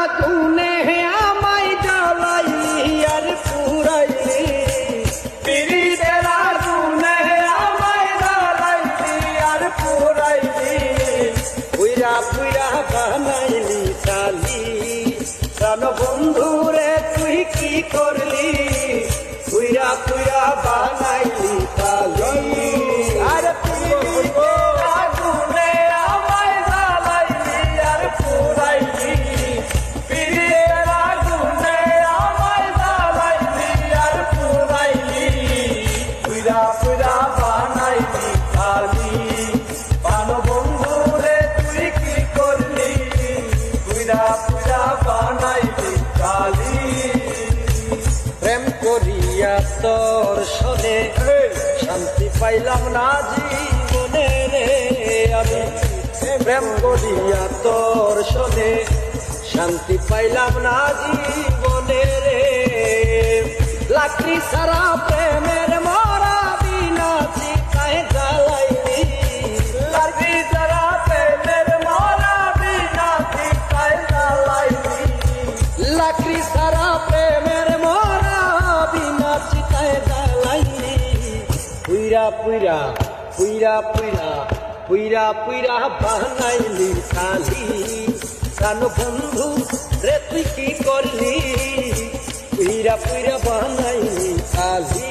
আগুনে আমায় জ্বালাইলি আর পুরাইলি, পিরিতের আগুনে আমায় জ্বালাইলি আর পুরাইলি, পুইরা পুইরা বানাইলি কালি। প্রাণ বন্ধুরে তুই কি করলি, পুইরা পুইরা বানাইলি কালি। আর পিরিতের আগুনে আমায় জ্বালাইলি আর পুরাইলি, পিরিতের আগুনে আমায় জ্বালাইলি আর পুরাইলি, পুইরা পুইরা বানাইলি কালি। প্রাণ বন্ধুরে তুই কি করলি, পুইরা পুইরা বানাইলি কালি। প্রেম করিয়া তোর সনে শান্তি পাইলাম না জীবনে রে আমি, প্রেম করিয়া তোর সনে শান্তি পাইলাম না জীবনে রে। লাকড়ি সারা প্রেমের মরা বিনা চিতায় জ্বালাইলি, লাকড়ি সারা প্রেমের মরা বিনা চিতায় জ্বালাইলি, লাকড়ি সারা প্রেমের মরা বিনা চিতায় জ্বালাইলি, পুইরা পুইরা পুইরা পুইরা পুইরা পুইরা বানাইলি কালি। প্রাণ বন্ধু রে তুই কি করলি, পুইরা পুইরা বানাইলি কালি।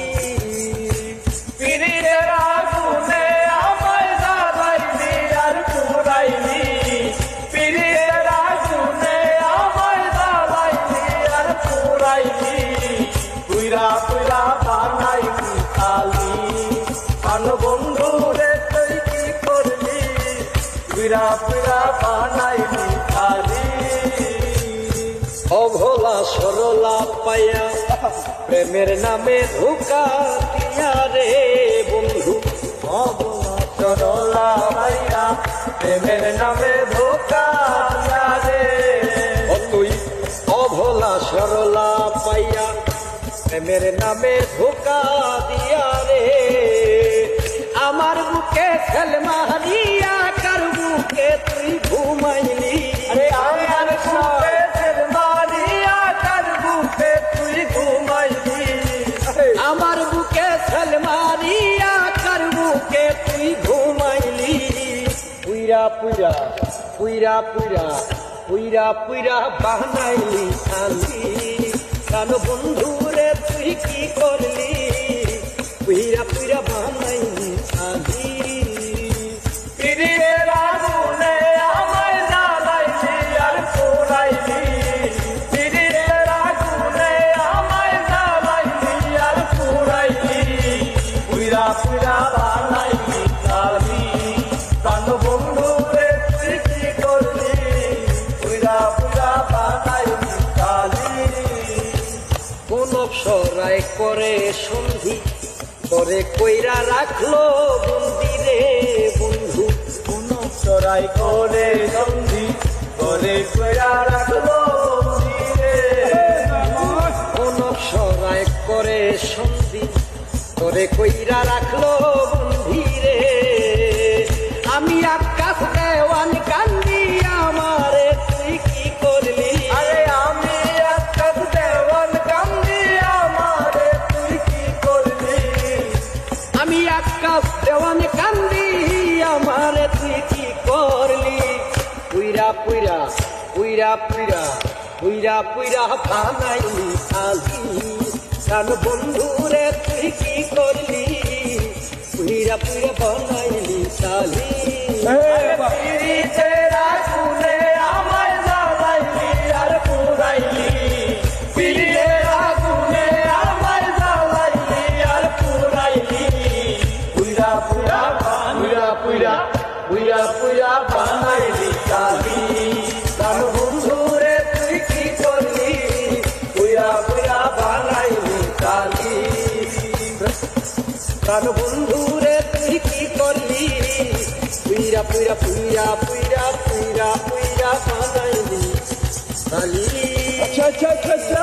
পিরিতের আগুনে আমায় জ্বালাইলি আর পুরাইলি, পিরিতের আগুনে আমায় জ্বালাইলি আর পুরাইলি, পুইরা পুইরা বানাইলি কালি। প্রাণ বন্ধু রে তুই কি করলি, পুইরা পুইরা বানাইলি কালি। অভোলা সরলা পাইয়া প্রেমের নামে ধোঁকা দিয়া রে বন্ধু, অভোলা সরলা পাইয়া প্রেমের নামে ধোঁকা দিয়া রে। তুই অভোলা সরলা পাইয়া প্রেমের নামে ধোঁকা দিয়া রে, আমার বুকে ছেল মারিয়া কার বুকে তুই ঘুমাইলি। আরে আমার বুকে ছেল মারিয়া কার বুকে তুই ঘুমাইলি, আমার বুকে ছেল মারিয়া কার বুকে তুই ঘুমাইলি, পুইরা পুইরা পুইরা পুইরা পুইরা পুইরা বানাইলি কালি। প্রাণ বন্ধুরে তুই কি করলি, পুইরা পুইরা বানাইলি কালি। পিরিতের আগুনে আমায় জ্বালাইলি আর পুরাইলি, পিরিতের আগুনে আমায় জ্বালাইলি আর পুরাইলি, পুইরা পুইরা বানাইলি কালি। প্রাণ বন্ধুরে তুই কি করলি, পুইরা পুইরা বানাইলি কালি। কোন অপসরায় করে সন্ধি করে কইরা রাখলো বন্দি রে বন্ধু, কোন অপসরায় করে সন্ধি করে কইরা রাখলো বন্দি রে, কোন অপসরায় করে সন্ধি করে কইরা রাখলো বন্দি রে। আমি আকাশ দেওয়ান কান্দি আমারে তুই কি করলি, আরে আমি আকাশ দেওয়ান কান্দি আমারে তুই কি করলি, আমি আকাশ দেওয়ান কান্দি আমারে তুই কি করলি, পুইরা পুইরা পুইরা পুইরা পুইরা পুইরা বানাইলি কালি। প্রাণ বন্ধুরে তুই কি করলি, পুইরা পুইরা বানাইলি কালি। পিরিতের আগুনে আমায় জ্বালাইলি আর পুরাইলি, পিরিতের আগুনে আমায় জ্বালাইলি আর পুরাইলি, পুইরা পুইরা পুইরা পুইরা পুইরা পুইরা বানাইলি কালি। প্রাণ বন্ধুরে তুই কি করলি, পুইরা পুইরা বানাইলি কালি। প্রাণ বন্ধুরে তুই কি করলি, পুইরা পুইরা পুইরা পুইরা পুইরা পুইরা বানাইলি কালি। আচ্ছা আচ্ছা আচ্ছা।